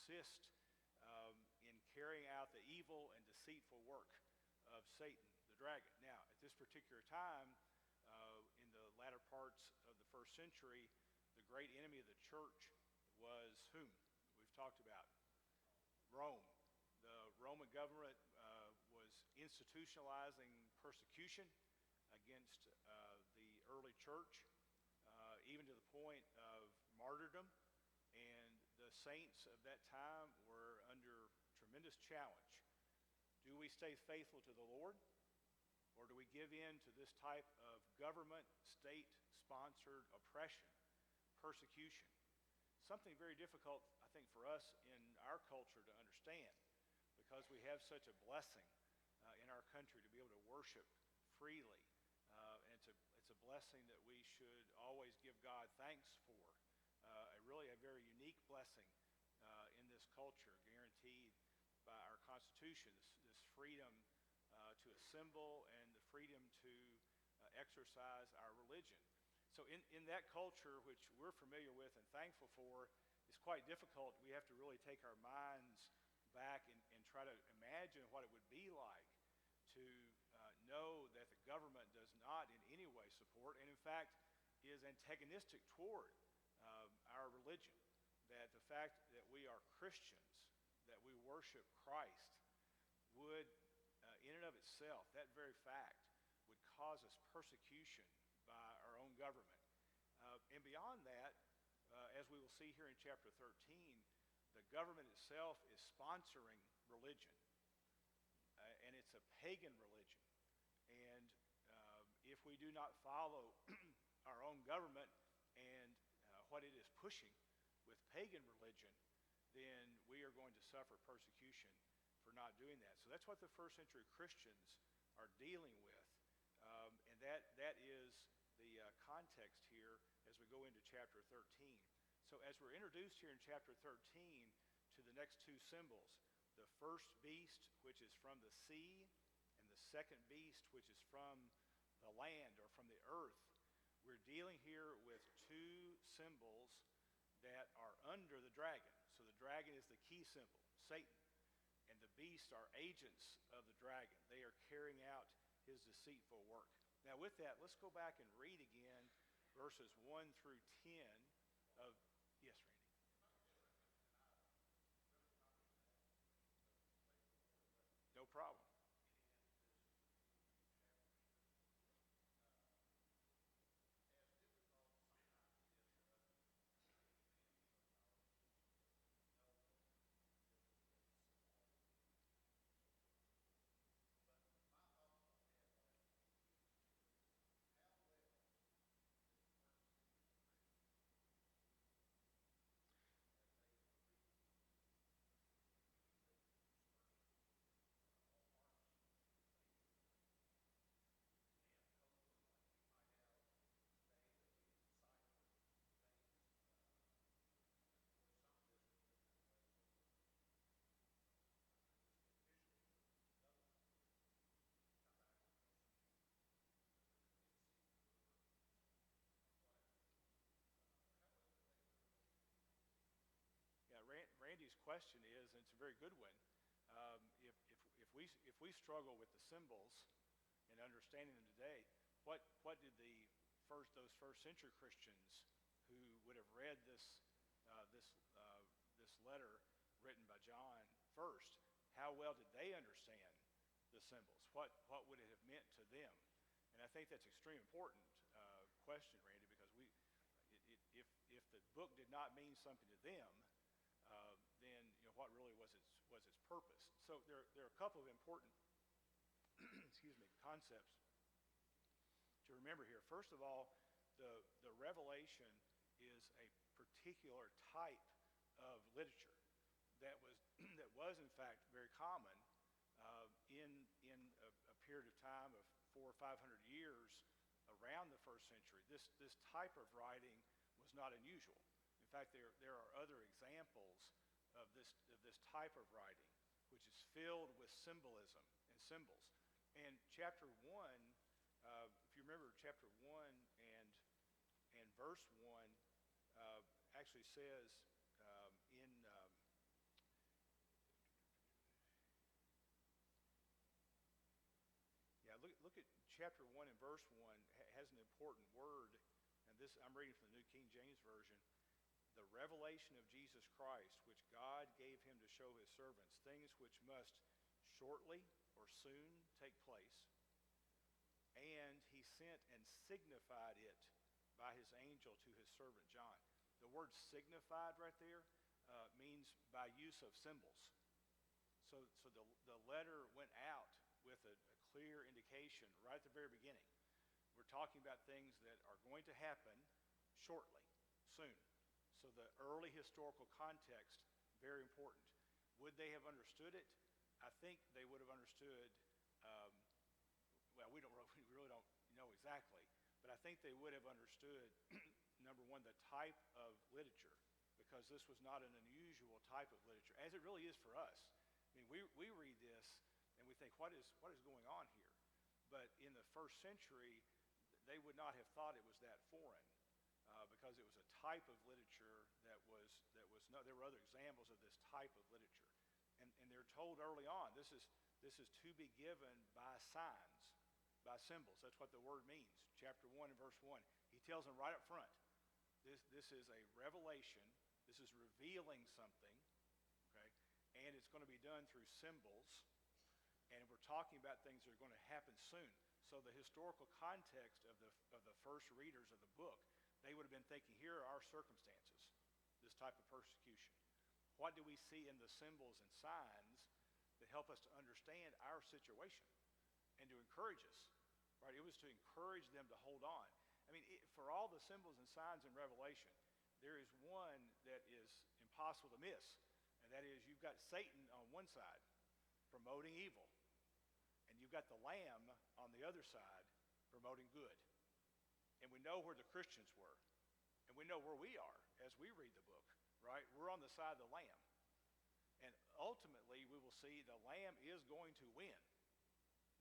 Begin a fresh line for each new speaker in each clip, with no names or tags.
assist in carrying out the evil and deceitful work of Satan, the dragon. Now, at this particular time, in the latter parts of the first century, the great enemy of the church was whom? We've talked about Rome. The Roman government was institutionalizing persecution against the early church, even to the point of martyrdom. And the saints of that time were under tremendous challenge. Do we stay faithful to the Lord, or do we give in to this type of government, state-sponsored oppression, persecution? Something very difficult, I think, for us in our culture to understand, because we have such a blessing in our country to be able to worship freely. And it's a blessing that we should always give God thanks for. A very unique blessing in this culture, guaranteed by our Constitution, this freedom to assemble and the freedom to exercise our religion. So in that culture, which we're familiar with and thankful for, it's quite difficult. We have to really take our minds back and try to imagine what it would be like to know that the government does not in any way support, and in fact is antagonistic toward our religion. That the fact that we are Christians, that we worship Christ, would in and of itself, that very fact, would cause us persecution by our own government. And beyond that, as we will see here in chapter 13, the government itself is sponsoring religion. And it's a pagan religion. And if we do not follow our own government and what it is pushing with pagan religion, then we are going to suffer persecution for not doing that. So that's what the first century Christians are dealing with. And that is the context here as we go into chapter 13. So as we're introduced here in chapter 13 to the next two symbols, the first beast, which is from the sea, and the second beast, which is from the land or from the earth, we're dealing here with two symbols that are under the dragon. So the dragon is the key symbol, Satan, and the beasts are agents of the dragon. They are carrying out his deceitful work. Now with that, let's go back and read again verses 1 through 10 of, yes, Randy. No problem. Yeah, Randy's question is, and it's a very good one, if we struggle with the symbols and understanding them today, what did those first century Christians who would have read this letter written by John first, how well did they understand the symbols? What would it have meant to them? And I think that's an extremely important question, Randy, because if the book did not mean something to them, then what really was its purpose? So there are a couple of important concepts to remember here. First of all, the Revelation is a particular type of literature that was in fact very common in a period of time of 400 or 500 years around the first century. This type of writing was not unusual. In fact, there are other examples of this type of writing, which is filled with symbolism and symbols. And chapter 1, if you remember, chapter 1 and verse 1 actually says in chapter 1 and verse 1 has an important word, and this I'm reading from the New King James Version. The revelation of Jesus Christ, which God gave him to show his servants, things which must shortly or soon take place. And he sent and signified it by his angel to his servant John. The word signified right there means by use of symbols. So the letter went out with a clear indication right at the very beginning. We're talking about things that are going to happen shortly, soon. So the early historical context, very important. Would they have understood it? I think they would have understood, well, we really don't know exactly, but I think they would have understood, number one, the type of literature, because this was not an unusual type of literature, as it really is for us. I mean, we read this and we think, what is going on here? But in the first century, they would not have thought it was that foreign, because it was a type of literature that was no. There were other examples of this type of literature, and they're told early on, this is to be given by signs, by symbols. That's what the word means. Chapter 1 and verse 1. He tells them right up front, this is a revelation. This is revealing something, okay? And it's going to be done through symbols, and we're talking about things that are going to happen soon. So the historical context of the first readers of the book, they would have been thinking, here are our circumstances, this type of persecution. What do we see in the symbols and signs that help us to understand our situation and to encourage us? Right? It was to encourage them to hold on. I mean, for all the symbols and signs in Revelation, there is one that is impossible to miss, and that is you've got Satan on one side promoting evil, and you've got the Lamb on the other side promoting good. And we know where the Christians were, and we know where we are as we read the book, right? We're on the side of the Lamb. And ultimately, we will see the Lamb is going to win.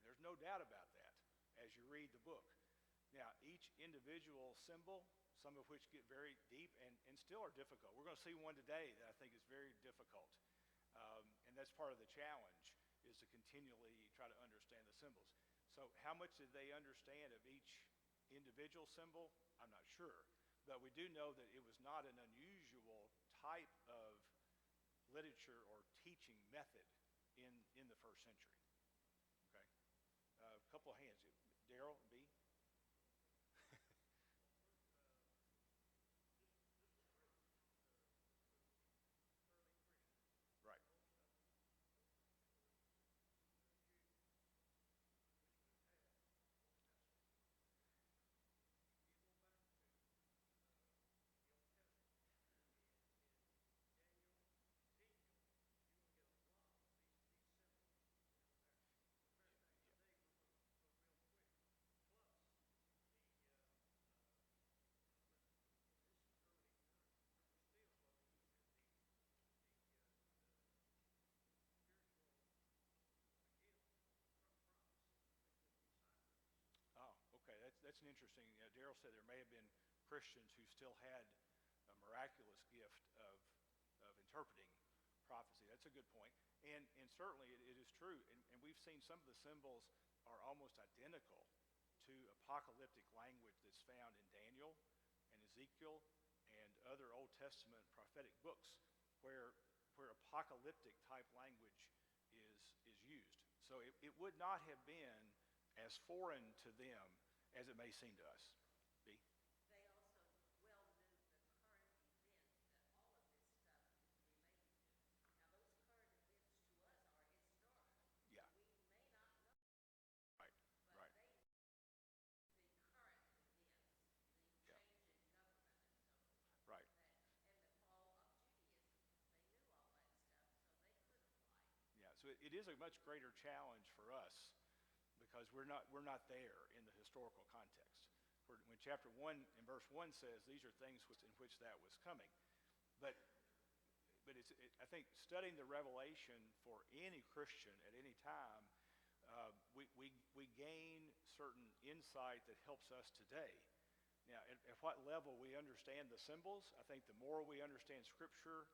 There's no doubt about that as you read the book. Now, each individual symbol, some of which get very deep and still are difficult. We're going to see one today that I think is very difficult. And that's part of the challenge, is to continually try to understand the symbols. So how much did they understand of each individual symbol? I'm not sure. But we do know that it was not an unusual type of literature or teaching method in the first century. Okay? A couple of hands. Daryl, B? Right. Oh, okay. That's an interesting. Daryl said there may have been Christians who still had a miraculous gift of interpreting prophecy. That's a good point. And certainly it is true. And we've seen some of the symbols are almost identical to apocalyptic language that's found in Daniel and Ezekiel and other Old Testament prophetic books where apocalyptic type language is used. So it would not have been as foreign to them as it may seem to us. B?
They also well knew the current events that all of this stuff is related to. Now, those current events to us are historical.
Yeah.
We may not know,
Right.
but
Right.
they knew the current events, the
Yeah.
change in government and so forth.
Right.
And the fall of Judaism. They knew all that stuff, so they could apply.
Yeah. So it is a much greater challenge for us because we're not there in the historical context. When chapter 1 and verse 1 says these are things in which that was coming. But I think studying the Revelation for any Christian at any time, we gain certain insight that helps us today. Now, at what level we understand the symbols, I think the more we understand Scripture,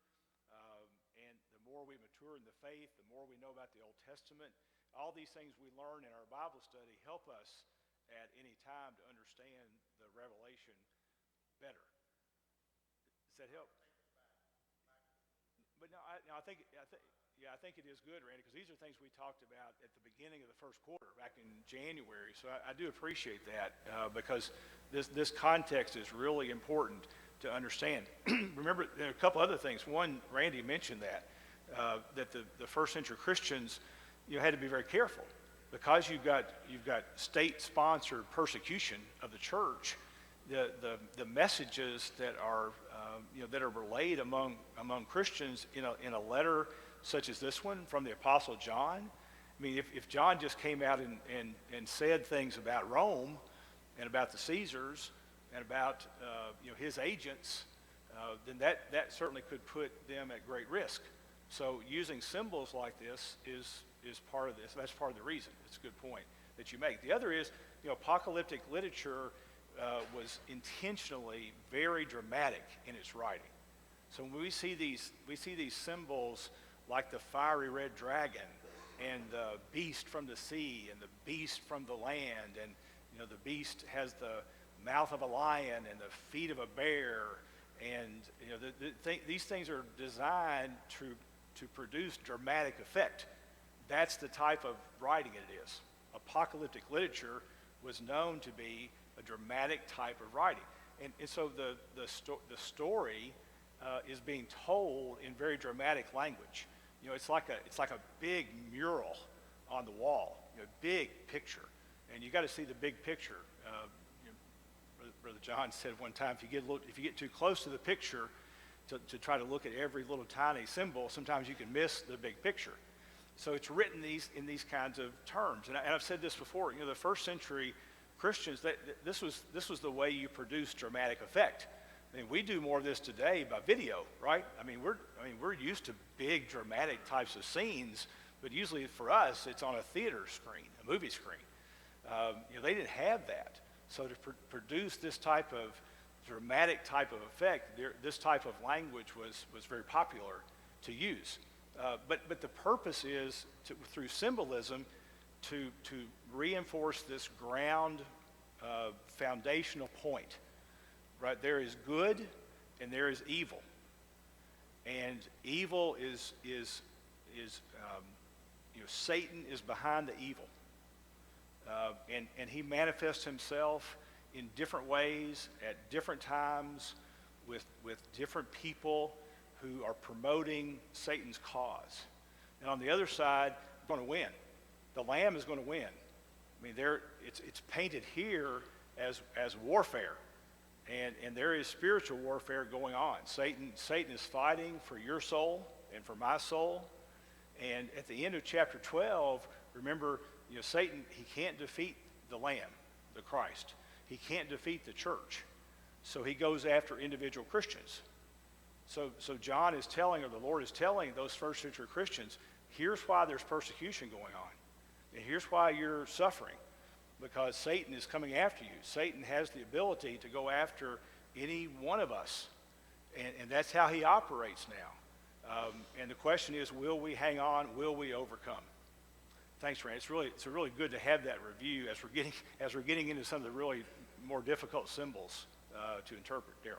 and the more we mature in the faith, the more we know about the Old Testament, all these things we learn in our Bible study help us at any time to understand the revelation better. Does that help? But no, I think it is good, Randy, because these are things we talked about at the beginning of the first quarter back in January. So I do appreciate that because this context is really important to understand. Remember, there are a couple other things. One, Randy mentioned that the first century Christians, had to be very careful because you've got state-sponsored persecution of the church. The messages that are relayed among Christians in a letter such as this one from the Apostle John. I mean, if John just came out and said things about Rome and about the Caesars and about his agents, then that certainly could put them at great risk. So using symbols like this is part of this. That's part of the reason. It's a good point that you make. The other is, apocalyptic literature was intentionally very dramatic in its writing. So when we see these symbols like the fiery red dragon and the beast from the sea and the beast from the land, and the beast has the mouth of a lion and the feet of a bear, and these things are designed to produce dramatic effect. That's the type of writing it is. Apocalyptic literature was known to be a dramatic type of writing, and so the story is being told in very dramatic language. It's like a big mural on the wall, big picture, and you got to see the big picture. Brother John said one time, if you get too close to the picture to try to look at every little tiny symbol, sometimes you can miss the big picture. So it's written in these kinds of terms, and I've said this before. The first century Christians, this was the way you produce dramatic effect. I mean, we do more of this today by video, right? We're used to big dramatic types of scenes, but usually for us, it's on a theater screen, a movie screen. They didn't have that. So to produce this type of dramatic type of effect, this type of language was very popular to use. But the purpose is through symbolism to reinforce this ground foundational point. Right, there is good and there is evil, and evil is Satan is behind the evil, and he manifests himself in different ways at different times with different people who are promoting Satan's cause. And on the other side, they're going to win. The Lamb is going to win. I mean, it's painted here as warfare. And there is spiritual warfare going on. Satan is fighting for your soul and for my soul. And at the end of chapter 12, remember, Satan, he can't defeat the Lamb, the Christ. He can't defeat the church. So he goes after individual Christians. So John is telling, or the Lord is telling those first century Christians, here's why there's persecution going on. And here's why you're suffering. Because Satan is coming after you. Satan has the ability to go after any one of us. And that's how he operates now. And the question is, will we hang on? Will we overcome? Thanks, Randy. It's really good to have that review as we're getting into some of the really more difficult symbols to interpret. Daryl.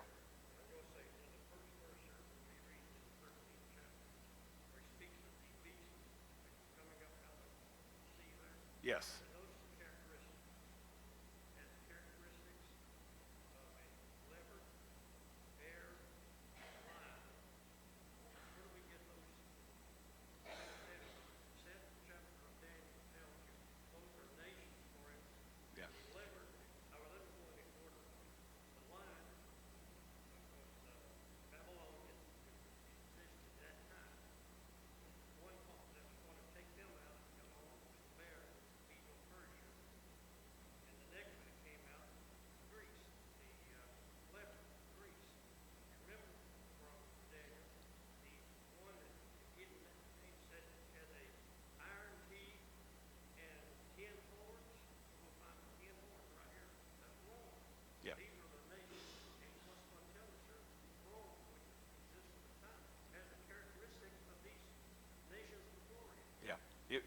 Yes.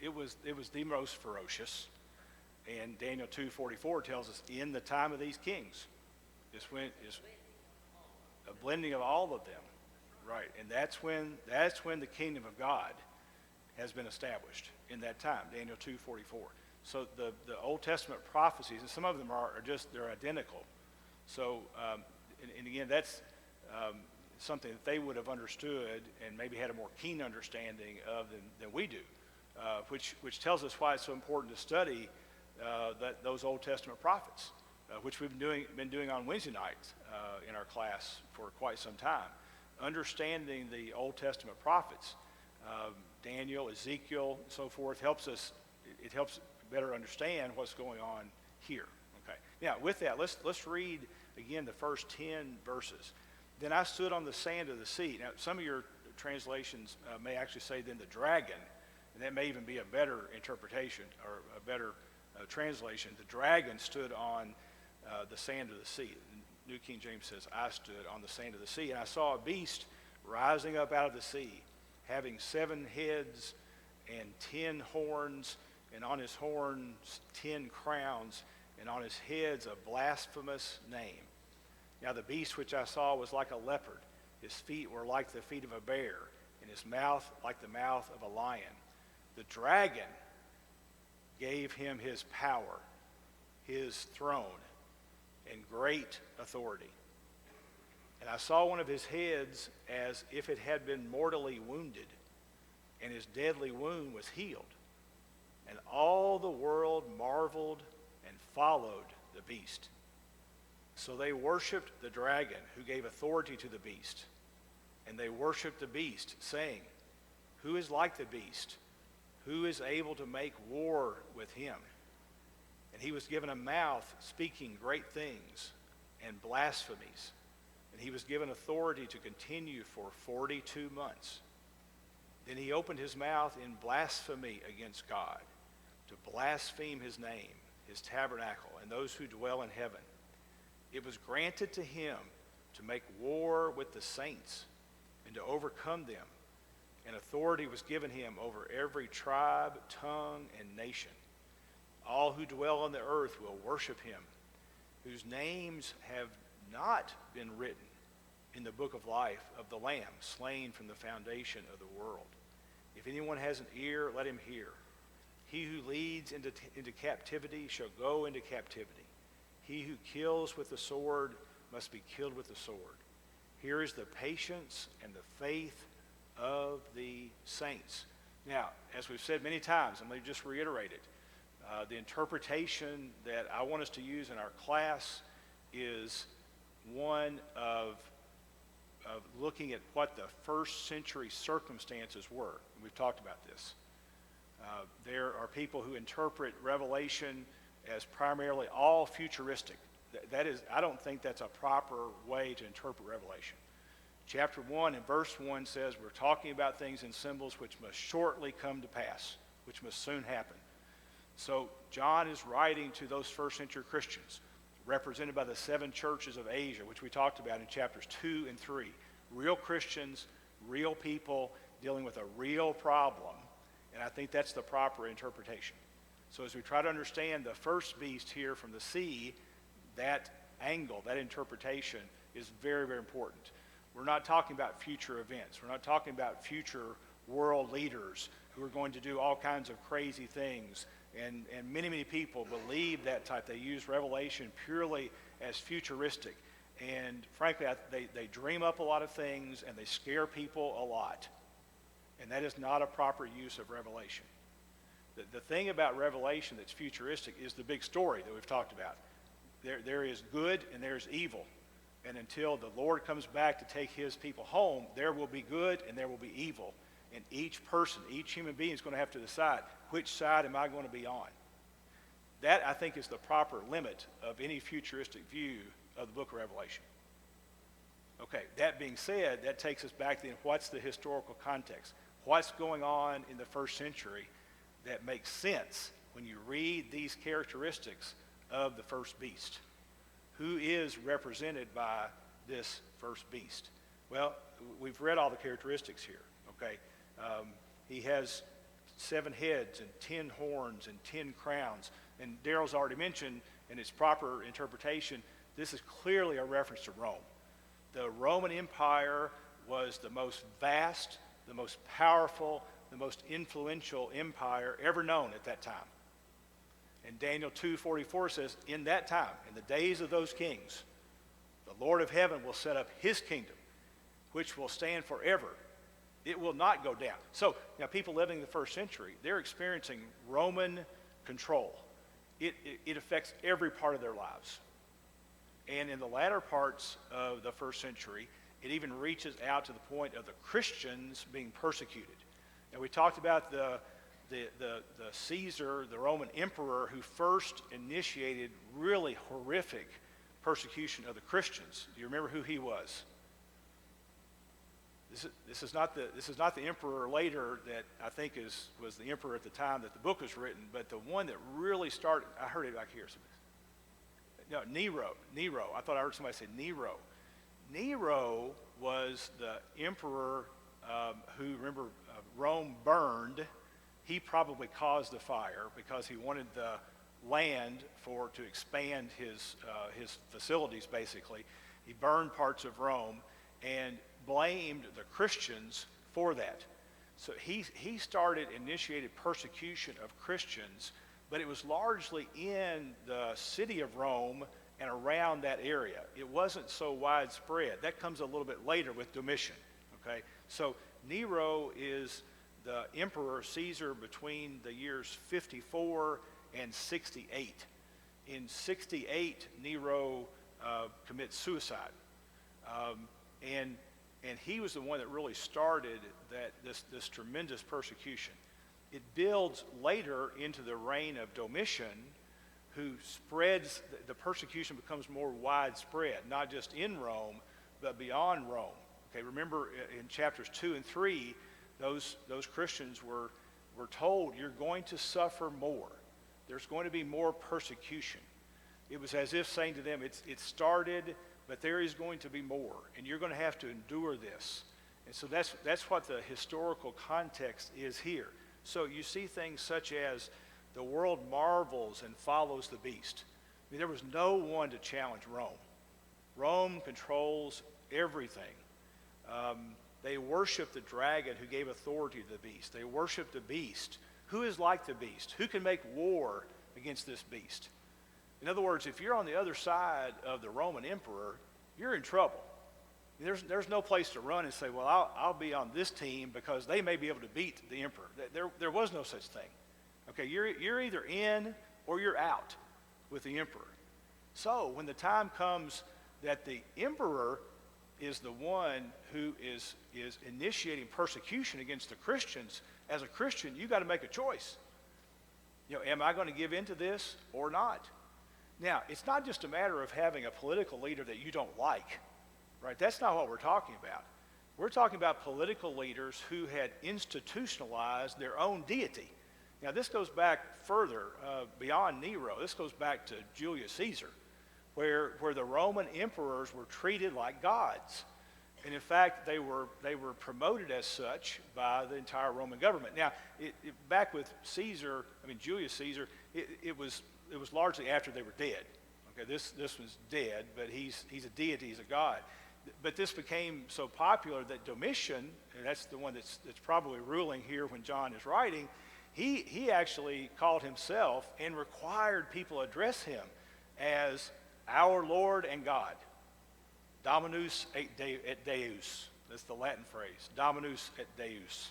It was the most ferocious. And Daniel 2:44 tells us, in the time of these kings, is a blending of all of them. Right, and that's when the kingdom of God has been established in that time, Daniel 2:44. So the Old Testament prophecies, and some of them they're identical. So, and again, that's something that they would have understood and maybe had a more keen understanding of than we do, which tells us why it's so important to study those Old Testament prophets, which we've been doing on Wednesday nights in our class for quite some time. Understanding the Old Testament prophets, Daniel, Ezekiel, and so forth, it helps better understand what's going on here. Okay. Now, with that, let's read again the first 10 verses. Then I stood on the sand of the sea. Now, some of your translations may actually say then the dragon, and that may even be a better interpretation or a better translation. The dragon stood on the sand of the sea. The New King James says, I stood on the sand of the sea, and I saw a beast rising up out of the sea, having 7 heads and 10 horns, and on his horns 10 crowns, and on his heads a blasphemous name. Now the beast which I saw was like a leopard. His feet were like the feet of a bear, and his mouth like the mouth of a lion. The dragon gave him his power, his throne, and great authority. And I saw one of his heads as if it had been mortally wounded, and his deadly wound was healed. And all the world marveled and followed the beast. So they worshiped the dragon, who gave authority to the beast. And they worshiped the beast, saying, who is like the beast? Who is able to make war with him? And he was given a mouth speaking great things and blasphemies. And he was given authority to continue for 42 months. Then he opened his mouth in blasphemy against God, to blaspheme his name, his tabernacle, and those who dwell in heaven. It was granted to him to make war with the saints and to overcome them. And authority was given him over every tribe, tongue, and nation. All who dwell on the earth will worship him, whose names have not been written in the book of life of the Lamb, slain from the foundation of the world. If anyone has an ear, let him hear. He who leads into captivity shall go into captivity. He who kills with the sword must be killed with the sword. Here is the patience and the faith of the saints. Now, as we've said many times, and let me just reiterate it, the interpretation that I want us to use in our class is one of looking at what the first century circumstances were. We've talked about this. There are people who interpret Revelation as primarily all futuristic. That is, I don't think that's a proper way to interpret Revelation. Chapter 1 and verse 1 says we're talking about things in symbols which must shortly come to pass, which must soon happen. So John is writing to those first century Christians, represented by the 7 churches of Asia, which we talked about in chapters 2 and 3. Real Christians, real people dealing with a real problem, and I think that's the proper interpretation. So as we try to understand the first beast here from the sea, that angle, that interpretation is very, very important. We're not talking about future events. We're not talking about future world leaders who are going to do all kinds of crazy things. And many, many people believe that type. They use Revelation purely as futuristic. And frankly, they dream up a lot of things and they scare people a lot. And that is not a proper use of Revelation. The thing about Revelation that's futuristic is the big story that we've talked about. There is good and there's evil. And until the Lord comes back to take his people home, there will be good and there will be evil. And each person, each human being is going to have to decide, which side am I going to be on? That, I think, is the proper limit of any futuristic view of the book of Revelation. Okay, that being said, that takes us back then, what's the historical context? What's going on in the first century that makes sense when you read these characteristics of the first beast? Who is represented by this first beast? Well, we've read all the characteristics here, okay? He has 7 heads and 10 horns and 10 crowns. And Daryl's already mentioned, in its proper interpretation, this is clearly a reference to Rome. The Roman Empire was the most vast, the most powerful, the most influential empire ever known at that time. And Daniel 2:44 says, in that time, in the days of those kings, the Lord of heaven will set up his kingdom, which will stand forever. It will not go down. So now people living in the first century, they're experiencing Roman control. It affects every part of their lives. And in the latter parts of the first century, it even reaches out to the point of the Christians being persecuted. Now we talked about the Caesar, the Roman emperor, who first initiated really horrific persecution of the Christians. Do you remember who he was? This is not the emperor later that I think was the emperor at the time that the book was written, but the one that really started. I heard it back here. No, Nero. I thought I heard somebody say Nero. Nero was the emperor who, remember, Rome burned. He probably caused the fire because he wanted the land to expand his facilities, basically. He burned parts of Rome and blamed the Christians for that. So he initiated persecution of Christians, but it was largely in the city of Rome and around that area. It wasn't so widespread. That comes a little bit later with Domitian, okay? So Nero is the emperor Caesar between the years 54 and 68. In 68, Nero commits suicide. And he was the one that really started this tremendous persecution. It builds later into the reign of Domitian, who spreads, the persecution becomes more widespread, not just in Rome, but beyond Rome. Okay, remember in chapters 2 and 3, those Christians were told, you're going to suffer more. There's going to be more persecution. It was as if saying to them, it started, but there is going to be more, and you're going to have to endure this. And so that's what the historical context is here. So you see things such as the world marvels and follows the beast. I mean, there was no one to challenge Rome. Rome controls everything. They worship the dragon who gave authority to the beast. They worship the beast. Who is like the beast? Who can make war against this beast? In other words, if you're on the other side of the Roman emperor, you're in trouble. There's no place to run and say, well, I'll be on this team because they may be able to beat the emperor. There was no such thing. Okay, you're either in or you're out with the emperor. So when the time comes that the emperor is the one who is initiating persecution against the Christians, as a Christian, you got to make a choice. You know, am I going to give in to this or not? Now, it's not just a matter of having a political leader that you don't like, right? That's not what we're talking about. We're talking about political leaders who had institutionalized their own deity. Now, this goes back further, beyond Nero. This goes back to Julius Caesar, where the Roman emperors were treated like gods. And in fact, they were promoted as such by the entire Roman government. Now, back with Julius Caesar, it was largely after they were dead. Okay, this one's dead, but he's a deity, he's a god. But this became so popular that Domitian, and that's the one that's probably ruling here when John is writing, he actually called himself and required people address him as our Lord and God. Dominus et Deus. That's the Latin phrase. Dominus et Deus.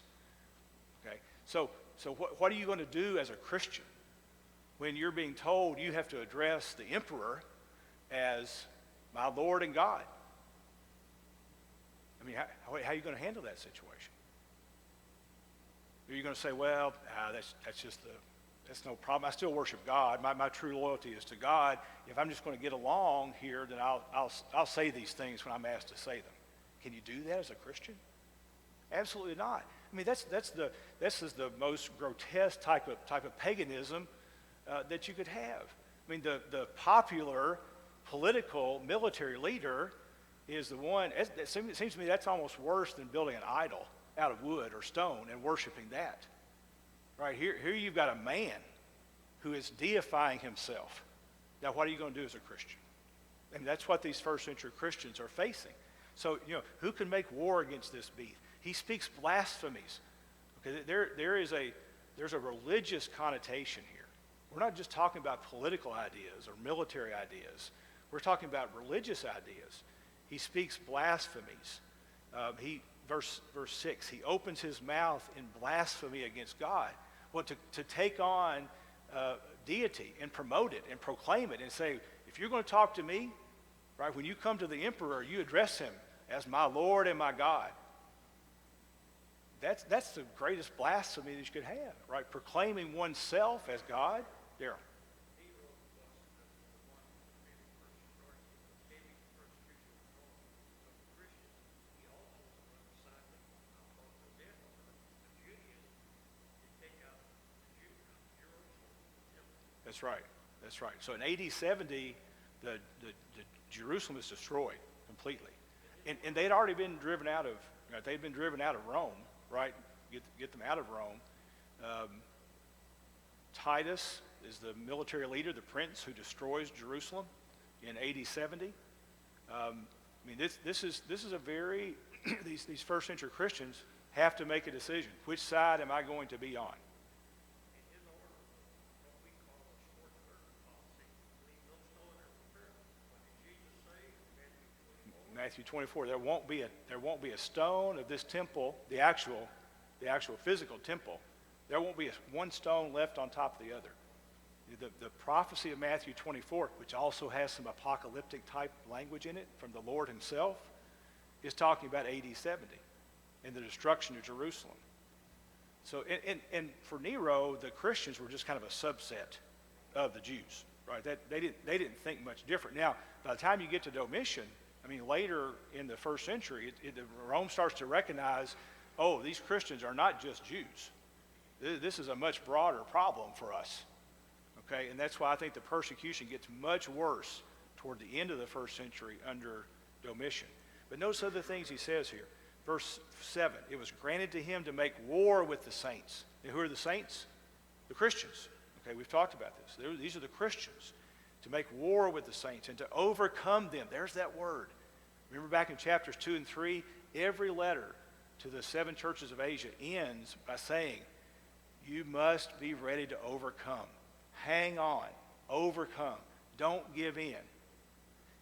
Okay, so what are you going to do as a Christian when you're being told you have to address the emperor as my Lord and God? I mean, how are you going to handle that situation? Are you going to say, well, that's no problem. I still worship God. My true loyalty is to God. If I'm just going to get along here, then I'll say these things when I'm asked to say them. Can you do that as a Christian? Absolutely not. I mean, this is the most grotesque type of paganism that you could have. I mean, the popular political military leader is the one. It seems to me that's almost worse than building an idol out of wood or stone and worshiping that. Right here you've got a man who is deifying himself. Now, what are you going to do as a Christian? And that's what these first century Christians are facing. So, who can make war against this beast? He speaks blasphemies. Okay, there's a religious connotation here. We're not just talking about political ideas or military ideas. We're talking about religious ideas. He speaks blasphemies. Verse 6, he opens his mouth in blasphemy against God. Well, to take on deity and promote it and proclaim it and say, if you're going to talk to me, right, when you come to the emperor, you address him as my Lord and my God. That's the greatest blasphemy that you could have, right? Proclaiming oneself as God. Daryl. That's right. So in AD 70, the Jerusalem is destroyed completely. And they'd already been driven out of, they'd been driven out of Rome, right? Get them out of Rome. Titus is the military leader, the prince who destroys Jerusalem in AD 70. This is a very, these first century Christians have to make a decision. Which side am I going to be on? Matthew 24, there won't be a stone of this temple, the actual physical temple. There won't be one stone left on top of the other. The prophecy of Matthew 24, which also has some apocalyptic type language in it from the Lord himself, is talking about AD 70 and the destruction of Jerusalem. So, and for Nero, the Christians were just kind of a subset of the Jews, right? They didn't think much different. Now, by the time you get to Domitian, later in the first century, Rome starts to recognize, oh, these Christians are not just Jews. This is a much broader problem for us. Okay, and that's why I think the persecution gets much worse toward the end of the first century under Domitian. But notice other things he says here. Verse 7, it was granted to him to make war with the saints. And who are the saints? The Christians. Okay, we've talked about this. These are the Christians. To make war with the saints and to overcome them. There's that word. Remember back in chapters 2 and 3, every letter to the 7 churches of Asia ends by saying, you must be ready to overcome. Hang on. Overcome. Don't give in.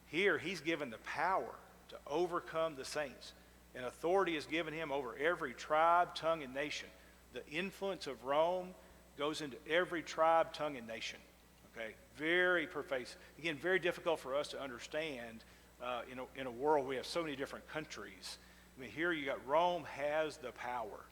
Here, he's given the power to overcome the saints. And authority is given him over every tribe, tongue, and nation. The influence of Rome goes into every tribe, tongue, and nation. Okay, very pervasive. Again, very difficult for us to understand in a world we have so many different countries. Here you got Rome has the power.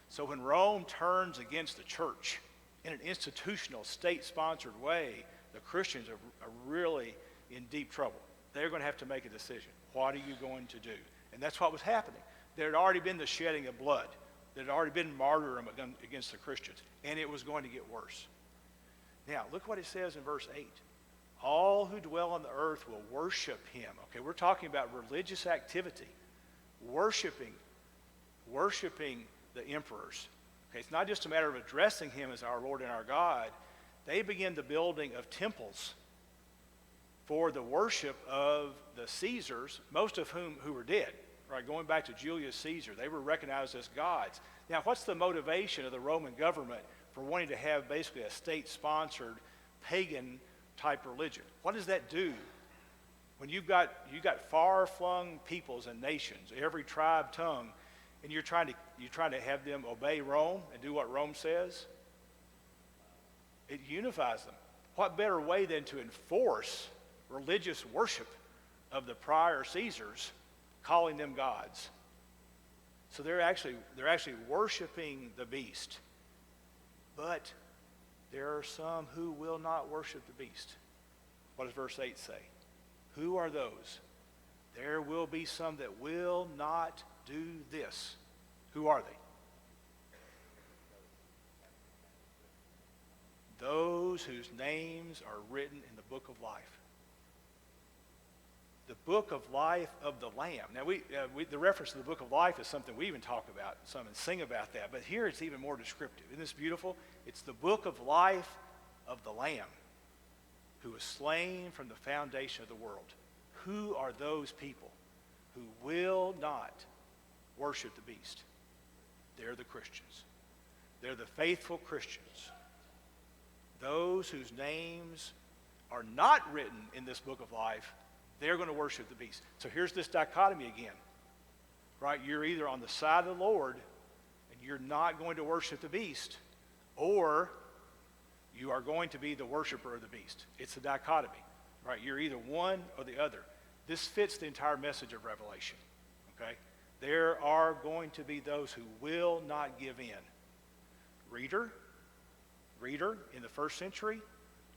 So when Rome turns against the church in an institutional, state-sponsored way, the Christians are really in deep trouble. They're going to have to make a decision. What are you going to do? And that's what was happening. There had already been the shedding of blood. There had already been martyrdom against the Christians. And it was going to get worse. Now, look what it says in verse 8. All who dwell on the earth will worship him. Okay, we're talking about religious activity. Worshiping the emperors. Okay, it's not just a matter of addressing him as our Lord and our God. They begin the building of temples for the worship of the Caesars, most of whom who were dead. Right, going back to Julius Caesar, they were recognized as gods. Now, what's the motivation of the Roman government for wanting to have basically a state-sponsored pagan-type religion? What does that do when you've got far-flung peoples and nations, every tribe, tongue, and you're trying to have them obey Rome and do what Rome says? It unifies them. What better way than to enforce religious worship of the prior Caesars, calling them gods? So they're actually worshiping the beast. But there are some who will not worship the beast. What does verse 8 say? Who are those? There will be some that will not do this. Who are they? Those whose names are written in the book of life. The book of life of the Lamb. Now, the reference to the book of life is something we even talk about some and sing about that. But here it's even more descriptive. Isn't this beautiful? It's the book of life of the Lamb who was slain from the foundation of the world. Who are those people who will not worship the beast? They're the Christians. They're the faithful Christians. Those whose names are not written in this book of life, they're going to worship the beast. So here's this dichotomy again, right? You're either on the side of the Lord and you're not going to worship the beast, or you are going to be the worshiper of the beast. It's a dichotomy, right? You're either one or the other. This fits the entire message of Revelation, okay? There are going to be those who will not give in. Reader in the first century,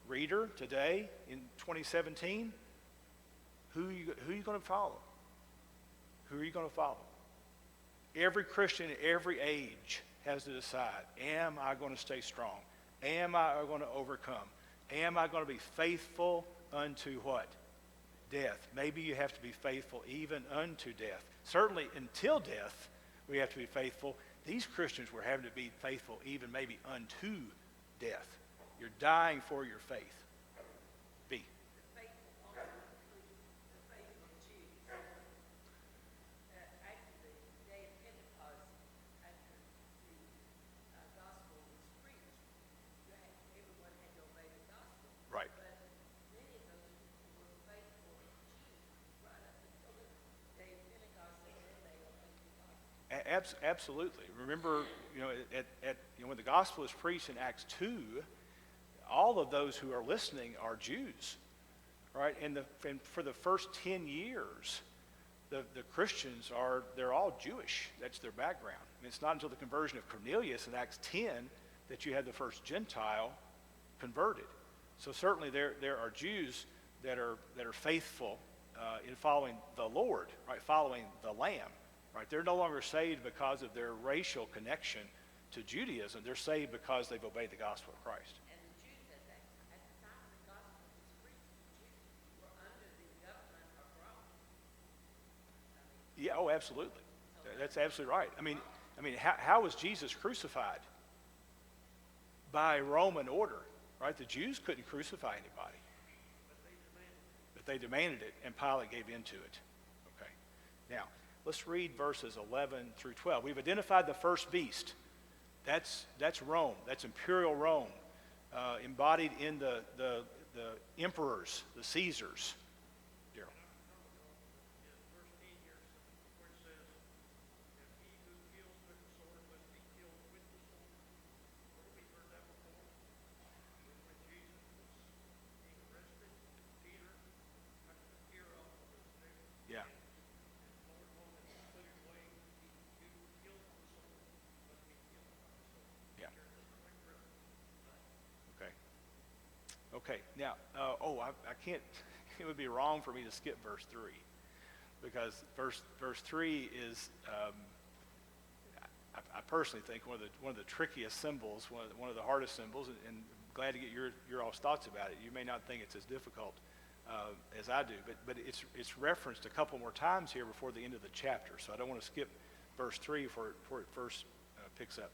reader today in 2017, who are you going to follow? Who are you going to follow? Every Christian in every age has to decide, am I going to stay strong? Am I going to overcome? Am I going to be faithful unto what? Death. Maybe you have to be faithful even unto death. Certainly until death, we have to be faithful. These Christians were having to be faithful even maybe unto death. You're dying for your faith. B.
The faith also includes the faith of Jews. After the day of Pentecost, after the gospel was preached, everyone had to obey the gospel.
Right.
But many of those were faithful Jews right up until the day of Pentecost, and then they obeyed the gospel.
Absolutely. Remember, when the gospel is preached in Acts 2, all of those who are listening are Jews, right? And for the first 10 years, the Christians they're all Jewish. That's their background. And it's not until the conversion of Cornelius in Acts 10 that you had the first Gentile converted. So certainly there are Jews that are faithful in following the Lord, right? Following the Lamb. Right? They're no longer saved because of their racial connection to Judaism. They're saved because they've obeyed the gospel of Christ.
And the Jews at the time the gospel was preached, the Jews were under the government of Rome.
Yeah, oh, absolutely. That's absolutely right. I mean, how was Jesus crucified? By Roman order, right? The Jews couldn't crucify anybody. But they demanded it, and Pilate gave in to it. Okay. Now, let's read verses 11 through 12. We've identified the first beast. That's Rome. That's imperial Rome, embodied in the emperors, the Caesars. Daryl. Yeah. Yeah. Okay. Now, I can't. It would be wrong for me to skip verse 3, because verse 3 is, I personally think one of the trickiest symbols, one of the hardest symbols, and glad to get your all's thoughts about it. You may not think it's as difficult as I do, but it's referenced a couple more times here before the end of the chapter. So I don't want to skip verse 3 before it first picks up.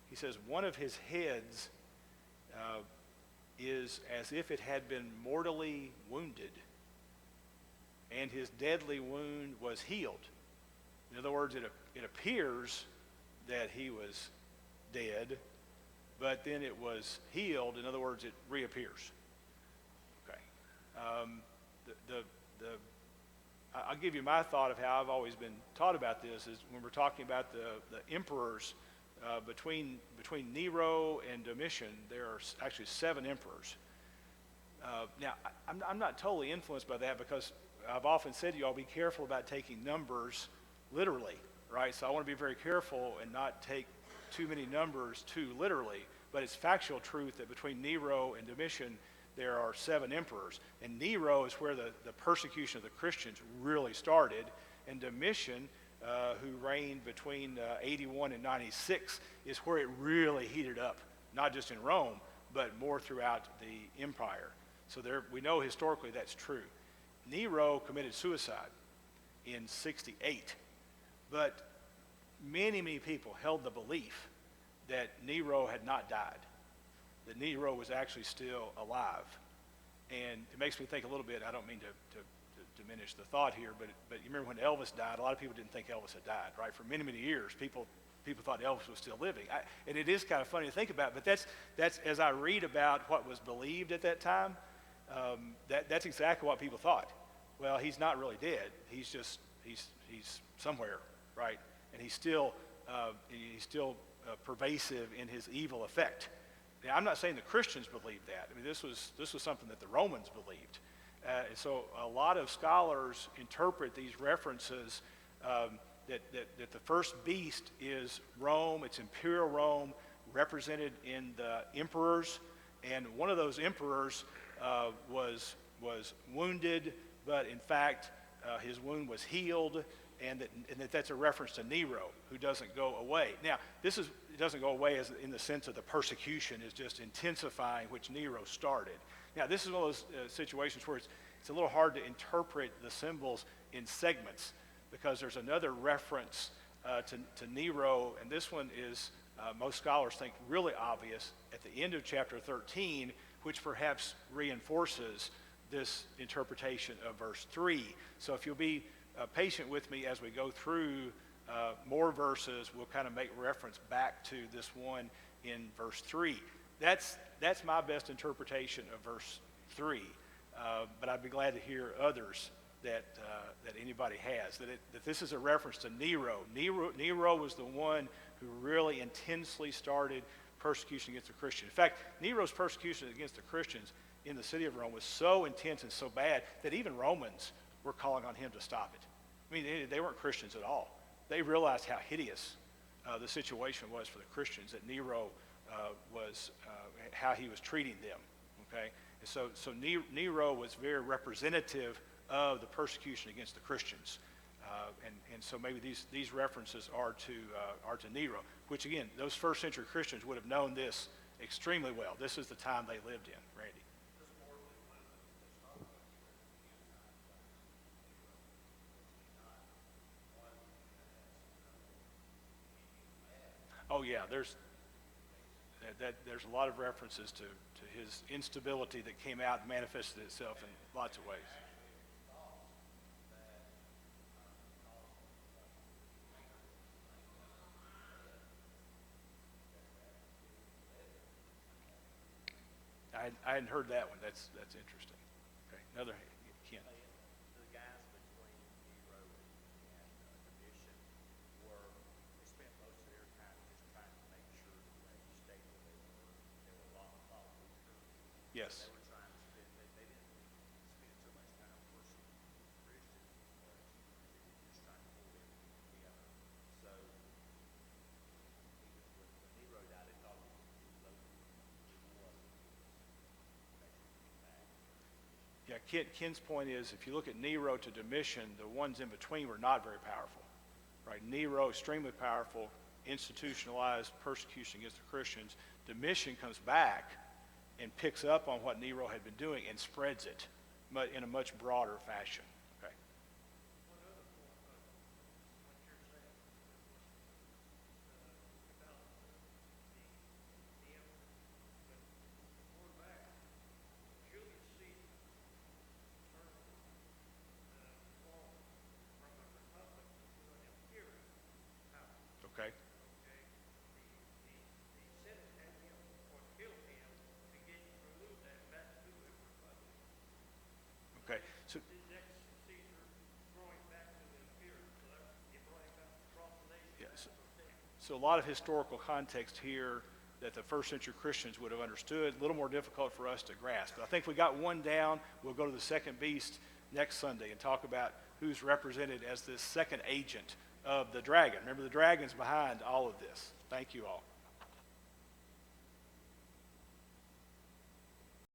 He says, one of his heads is as if it had been mortally wounded, and his deadly wound was healed. In other words, it appears that he was dead, but then it was healed. In other words, it reappears. Okay. I'll give you my thought of how I've always been taught about this is when we're talking about the emperors, between Nero and Domitian, there are actually 7 emperors. Now, I'm not totally influenced by that, because I've often said to you all, be careful about taking numbers literally, right? So I want to be very careful and not take too many numbers too literally, but it's factual truth that between Nero and Domitian, there are 7 emperors. And Nero is where the persecution of the Christians really started, and Domitian, who reigned between 81 and 96, is where it really heated up, not just in Rome, but more throughout the empire. So we know historically that's true. Nero committed suicide in 68, but many people held the belief that Nero had not died. that Nero was actually still alive. And it makes me think a little bit, I don't mean to diminish the thought here, but you remember when Elvis died, a lot of people didn't think Elvis had died, right? For many, many years, people thought Elvis was still living. And it is kind of funny to think about, but that's as I read about what was believed at that time, that's exactly what people thought. Well, he's not really dead. He's somewhere, right? And he's still pervasive in his evil effect. Now, I'm not saying the Christians believed that. I mean, this was something that the Romans believed. And so a lot of scholars interpret these references that the first beast is Rome. It's imperial Rome, represented in the emperors. And one of those emperors was wounded, but in fact, his wound was healed, and that's a reference to Nero, who doesn't go away. Now, it doesn't go away as in the sense of the persecution is just intensifying, which Nero started. Now, this is one of those situations where it's a little hard to interpret the symbols in segments, because there's another reference to Nero, and this one is, most scholars think, really obvious at the end of chapter 13, which perhaps reinforces this interpretation of verse 3. So if you'll be patient with me as we go through more verses, we'll kind of make reference back to this one in verse 3. That's my best interpretation of verse 3, but I'd be glad to hear others that anybody has. That this is a reference to Nero. Nero was the one who really intensely started persecution against the Christians. In fact, Nero's persecution against the Christians in the city of Rome was so intense and so bad that even Romans were calling on him to stop it. I mean, they weren't Christians at all. They realized how hideous the situation was for the Christians, that Nero how he was treating them, okay? And so Nero was very representative of the persecution against the Christians. And so maybe these references are to Nero, which again, those first century Christians would have known this extremely well. This is the time they lived in, Randy. Oh yeah, there's a lot of references to his instability that came out and manifested itself in lots of ways. I hadn't heard that one. That's interesting. Okay, another Ken.
The guys between Nero and Domitian they spent most of their time just trying to make sure that they stayed where they were. They were a lot weaker.
Yes.
They were trying to they didn't spend so much time persecuting Christians as much as they did just trying to hold everything together. So even when Nero died, they thought it was over. It wasn't.
Yeah, Ken's point is, if you look at Nero to Domitian, the ones in between were not very powerful, right? Nero, extremely powerful, institutionalized persecution against the Christians. Domitian comes back and picks up on what Nero had been doing and spreads it in a much broader fashion. Okay.
One other point, what you're saying about the emperor, but going back, Julius Caesar turned Rome from a republic to an imperial power.
Okay.
Okay, the Senate had him or killed him to get remove that back to a republic.
Okay. So
The next Caesar throwing back to the imperial, so that you brought him back across the nation.
yes. So a lot of historical context here that the first century Christians would have understood, a little more difficult for us to grasp. But I think we got one down. We'll go to the second beast next Sunday and talk about who's represented as this second agent of the dragon. Remember, the dragon's behind all of this. Thank you all.